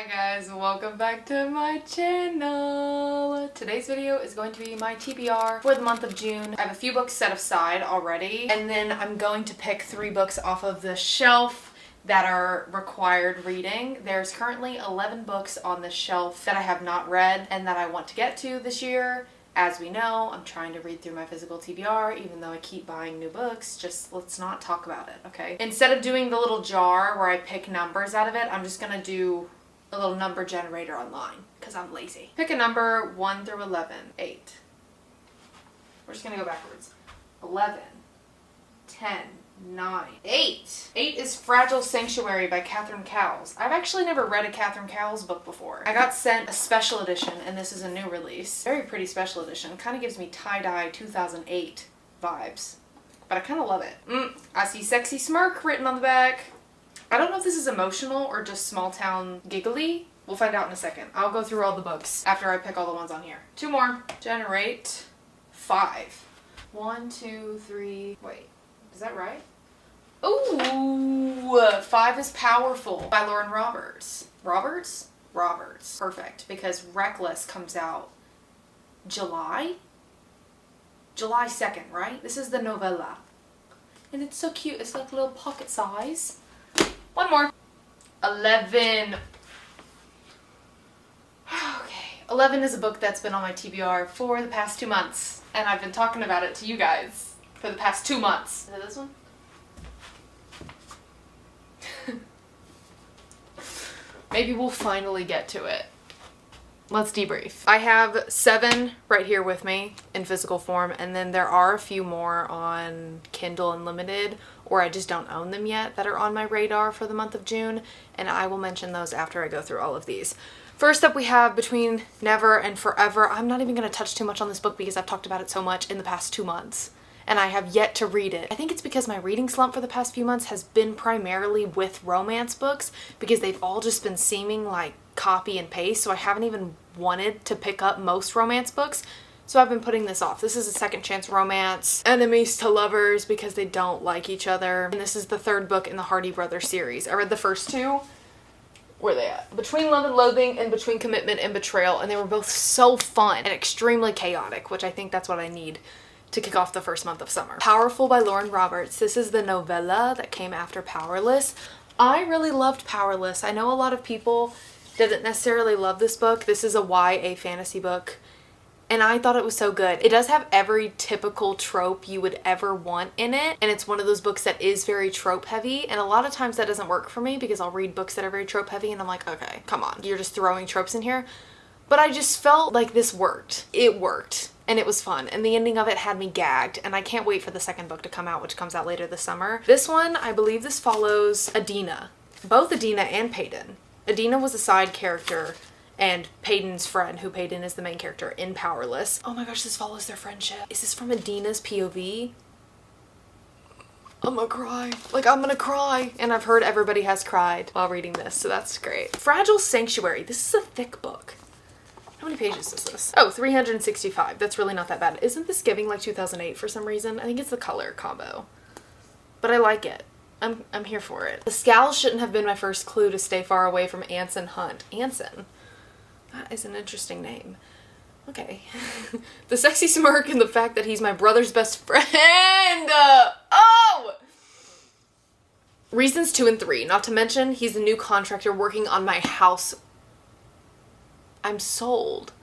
guys, welcome back to my channel. Today's video is going to be my TBR for the month of June. I have a few books set aside already, and then I'm going to pick 3 books off of the shelf that are required reading. There's currently 11 books on the shelf that I have not read and that I want to get to this year. As we know, I'm trying to read through my physical TBR, even though I keep buying new books. Just let's not talk about it, okay? Instead of doing the little jar where I pick numbers out of it, I'm just gonna do a little number generator online, because I'm lazy. Pick a number 1 through 11. 8. We're just gonna go backwards. 11, 10, 9, 8. 8 is Fragile Sanctuary by Catherine Cowles. I've actually never read a Catherine Cowles book before. I got sent a special edition, and this is a new release. Very pretty special edition. Kind of gives me tie-dye 2008 vibes, but I kind of love it. I see sexy smirk written on the back. I don't know if this is emotional or just small town giggly. We'll find out in a second. I'll go through all the books after I pick all the ones on here. 2 more. Generate 5. 1, 2, 3. Wait, is that right? Ooh, 5 is Powerful by Lauren Roberts. Roberts? Perfect, because Reckless comes out July 2nd, right? This is the novella. And it's so cute. It's like a little pocket size. 1 more. 11. Okay. 11 is a book that's been on my TBR for the past 2 months. And I've been talking about it to you guys for the past 2 months. Is it this one? Maybe we'll finally get to it. Let's debrief. I have 7 right here with me in physical form, and then there are a few more on Kindle Unlimited, or I just don't own them yet, that are on my radar for the month of June, and I will mention those after I go through all of these. First up, we have Between Never and Forever. I'm not even going to touch too much on this book because I've talked about it so much in the past 2 months. And I have yet to read it. I think it's because my reading slump for the past few months has been primarily with romance books because they've all just been seeming like copy and paste, so I haven't even wanted to pick up most romance books. So I've been putting this off. This is a second chance romance. Enemies to lovers because they don't like each other. And this is the 3rd book in the Hardy Brothers series. I read the first 2. Where are they at? Between Love and Loathing and Between Commitment and Betrayal, and they were both so fun and extremely chaotic, which I think that's what I need to kick off the first month of summer. Powerful by Lauren Roberts. This is the novella that came after Powerless. I really loved Powerless. I know a lot of people didn't necessarily love this book. This is a YA fantasy book, and I thought it was so good. It does have every typical trope you would ever want in it, and it's one of those books that is very trope heavy, and a lot of times that doesn't work for me because I'll read books that are very trope heavy and I'm like, okay, come on, you're just throwing tropes in here. But I just felt like this worked. It worked. And it was fun, and the ending of it had me gagged, and I can't wait for the 2nd book to come out, which comes out later this summer. This one, I believe this follows Adina. Both Adina and Peyton. Adina was a side character, and Peyton's friend, who Peyton is the main character in Powerless. Oh my gosh, this follows their friendship. Is this from Adina's POV? I'm gonna cry. Like, I'm gonna cry. And I've heard everybody has cried while reading this, so that's great. Fragile Sanctuary. This is a thick book. How many pages is this? Oh, 365. That's really not that bad. Isn't this giving like 2008 for some reason? I think it's the color combo. But I like it. I'm here for it. The scowl shouldn't have been my first clue to stay far away from Anson Hunt. Anson? That is an interesting name. Okay. The sexy smirk and the fact that he's my brother's best friend. Oh! Reasons 2 and 3. Not to mention, he's a new contractor working on my house. I'm sold.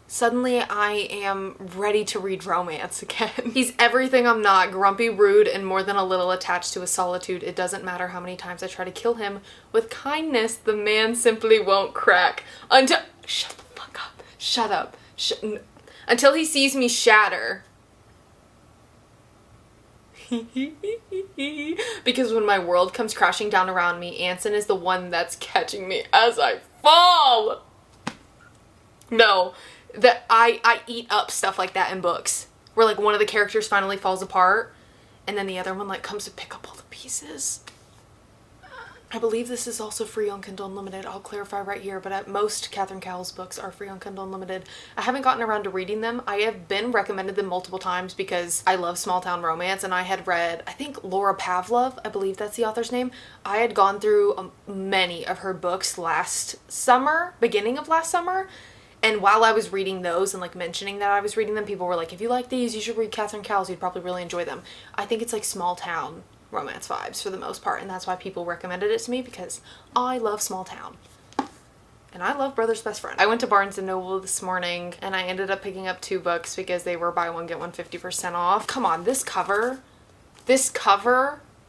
Suddenly I am ready to read romance again. He's everything I'm not. Grumpy, rude, and more than a little attached to his solitude. It doesn't matter how many times I try to kill him with kindness, the man simply won't crack. Until— shut the fuck up. Shut up. Until he sees me shatter. Because when my world comes crashing down around me, Anson is the one that's catching me as I fall. No, that I eat up stuff like that in books where like one of the characters finally falls apart and then the other one like comes to pick up all the pieces. I believe this is also free on Kindle Unlimited. I'll clarify right here, but at most Catherine Cowell's books are free on Kindle Unlimited. I haven't gotten around to reading them. I have been recommended them multiple times because I love small town romance, and I had read, I think Laura Pavlov, I believe that's the author's name. I had gone through many of her books last summer, beginning of last summer, and while I was reading those and like mentioning that I was reading them, people were like, if you like these, you should read Catherine Cowell's, you'd probably really enjoy them. I think it's like small town romance vibes for the most part, and that's why people recommended it to me, because I love small town. And I love Brother's Best Friend. I went to Barnes & Noble this morning and I ended up picking up 2 books because they were buy one get one 50% off. Come on, this cover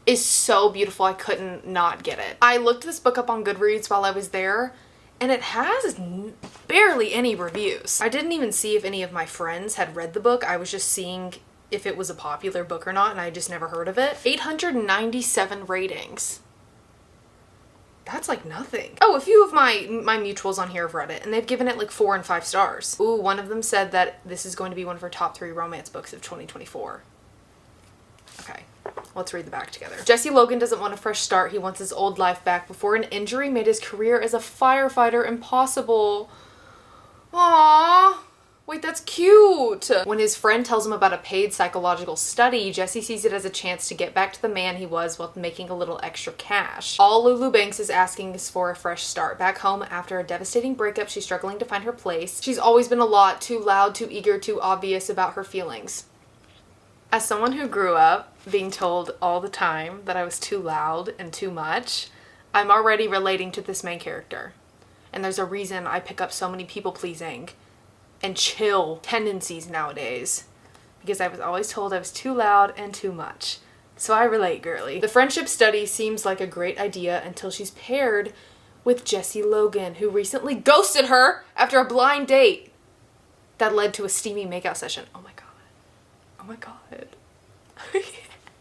is so beautiful. I couldn't not get it. I looked this book up on Goodreads while I was there, and it has barely any reviews. I didn't even see if any of my friends had read the book. I was just seeing if it was a popular book or not, and I just never heard of it. 897 ratings. That's like nothing. Oh, a few of my mutuals on here have read it, and they've given it like 4 and 5 stars. Ooh, one of them said that this is going to be one of her top 3 romance books of 2024. Okay, let's read the back together. Jesse Logan doesn't want a fresh start. He wants his old life back before an injury made his career as a firefighter impossible. Aww. Wait, that's cute! When his friend tells him about a paid psychological study, Jesse sees it as a chance to get back to the man he was while making a little extra cash. All Lulu Banks is asking is for a fresh start. Back home, after a devastating breakup, she's struggling to find her place. She's always been a lot too loud, too eager, too obvious about her feelings. As someone who grew up being told all the time that I was too loud and too much, I'm already relating to this main character. And there's a reason I pick up so many people-pleasing and chill tendencies nowadays, because I was always told I was too loud and too much. So I relate, girly. The friendship study seems like a great idea until she's paired with Jesse Logan, who recently ghosted her after a blind date that led to a steamy makeout session. Oh my god. Oh my god.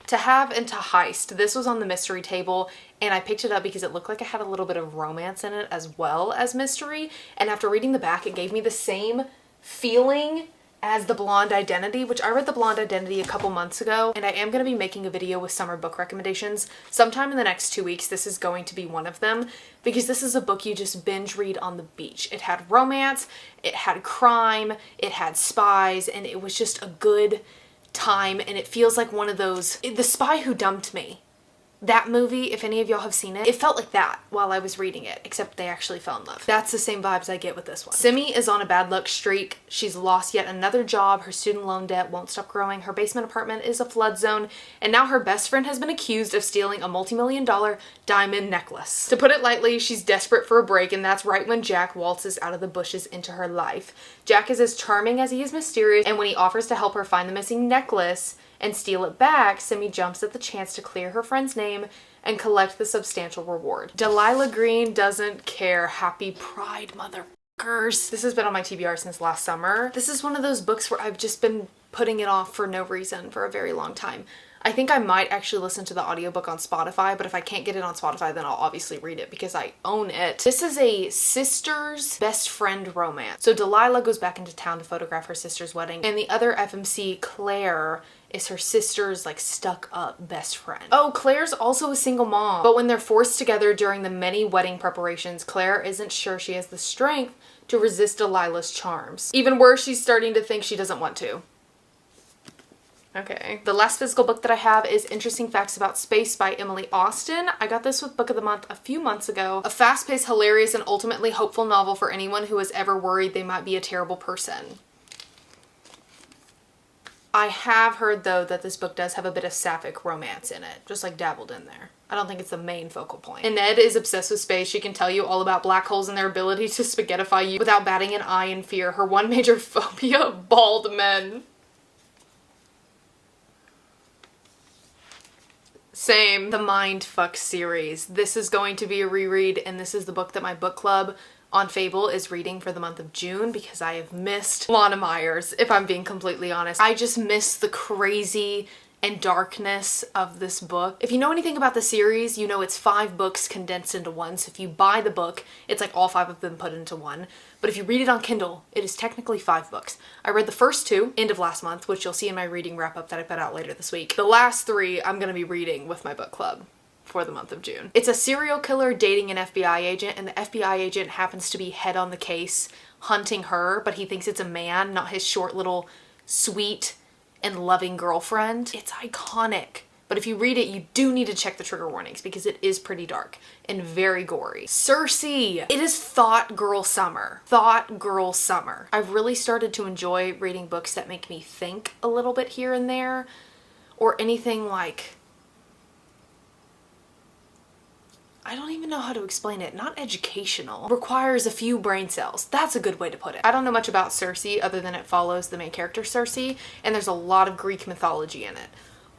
To Have and to Heist. This was on the mystery table, and I picked it up because it looked like it had a little bit of romance in it as well as mystery, and after reading the back, it gave me the same feeling as The Blonde Identity, which I read The Blonde Identity a couple months ago, and I am going to be making a video with summer book recommendations sometime in the next 2 weeks. This is going to be one of them, because this is a book you just binge read on the beach. It had romance, it had crime, it had spies, and it was just a good time, and it feels like one of those, The Spy Who Dumped Me. That movie, if any of y'all have seen it, it felt like that while I was reading it, except they actually fell in love. That's the same vibes I get with this one. Simi is on a bad luck streak. She's lost yet another job. Her student loan debt won't stop growing. Her basement apartment is a flood zone. And now her best friend has been accused of stealing a multi-million-dollar diamond necklace. To put it lightly, she's desperate for a break, and that's right when Jack waltzes out of the bushes into her life. Jack is as charming as he is mysterious, and when he offers to help her find the missing necklace and steal it back, Simi jumps at the chance to clear her friend's name and collect the substantial reward. Delilah Green doesn't care. Happy Pride, motherfuckers. This has been on my TBR since last summer. This is one of those books where I've just been putting it off for no reason for a very long time. I think I might actually listen to the audiobook on Spotify, but if I can't get it on Spotify, then I'll obviously read it because I own it. This is a sister's best friend romance. So Delilah goes back into town to photograph her sister's wedding, and the other FMC, Claire, is her sister's like stuck up best friend. Oh, Claire's also a single mom, but when they're forced together during the many wedding preparations, Claire isn't sure she has the strength to resist Delilah's charms. Even worse, she's starting to think she doesn't want to. Okay. The last physical book that I have is Interesting Facts About Space by Emily Austin. I got this with Book of the Month a few months ago. A fast-paced, hilarious, and ultimately hopeful novel for anyone who has ever worried they might be a terrible person. I have heard, though, that this book does have a bit of sapphic romance in it, just like dabbled in there. I don't think it's the main focal point. Annette is obsessed with space. She can tell you all about black holes and their ability to spaghettify you without batting an eye in fear. Her one major phobia, bald men. Same. The Mindfuck series. This is going to be a reread, and this is the book that my book club on Fable is reading for the month of June because I have missed Lana Myers, if I'm being completely honest. I just miss the crazy and darkness of this book. If you know anything about the series, you know it's 5 books condensed into one. So if you buy the book, it's like all 5 of them put into one. But if you read it on Kindle, it is technically 5 books. I read the first 2 end of last month, which you'll see in my reading wrap up that I put out later this week. The last 3 I'm gonna be reading with my book club. for the month of June. It's a serial killer dating an FBI agent, and the FBI agent happens to be head on the case hunting her, but he thinks it's a man, not his short little sweet and loving girlfriend. It's iconic. But if you read it, you do need to check the trigger warnings because it is pretty dark and very gory. Circe! It is thought girl summer. Thought girl summer. I've really started to enjoy reading books that make me think a little bit here and there, or anything like, I don't even know how to explain it. Not educational. Requires a few brain cells. That's a good way to put it. I don't know much about Circe other than it follows the main character Circe, and there's a lot of Greek mythology in it.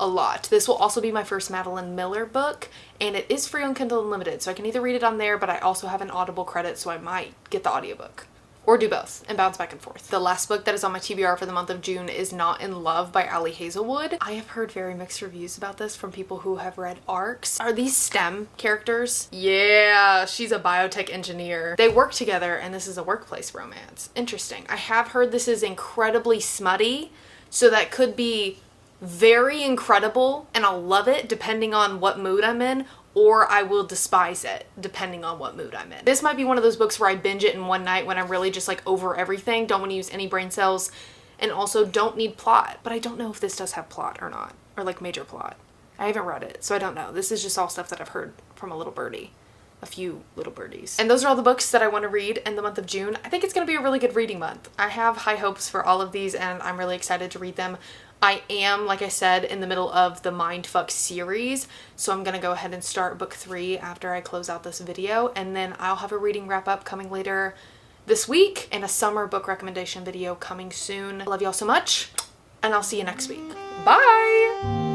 A lot. This will also be my first Madeline Miller book, and it is free on Kindle Unlimited, so I can either read it on there, but I also have an Audible credit, so I might get the audiobook. Or do both and bounce back and forth. The last book that is on my TBR for the month of June is Not in Love by Ali Hazelwood. I have heard very mixed reviews about this from people who have read ARCs. Are these STEM characters? Yeah, she's a biotech engineer. They work together and this is a workplace romance. Interesting. I have heard this is incredibly smutty, so that could be very incredible and I'll love it depending on what mood I'm in, or I will despise it depending on what mood I'm in. This might be one of those books where I binge it in one night when I'm really just like over everything, don't want to use any brain cells, and also don't need plot. But I don't know if this does have plot or not, or like major plot. I haven't read it, so I don't know. This is just all stuff that I've heard from a little birdie. A few little birdies. And those are all the books that I want to read in the month of June. I think it's going to be a really good reading month. I have high hopes for all of these and I'm really excited to read them. I am, like I said, in the middle of the Mindfuck series, so I'm going to go ahead and start book 3 after I close out this video, and then I'll have a reading wrap up coming later this week and a summer book recommendation video coming soon. I love y'all so much, and I'll see you next week. Bye!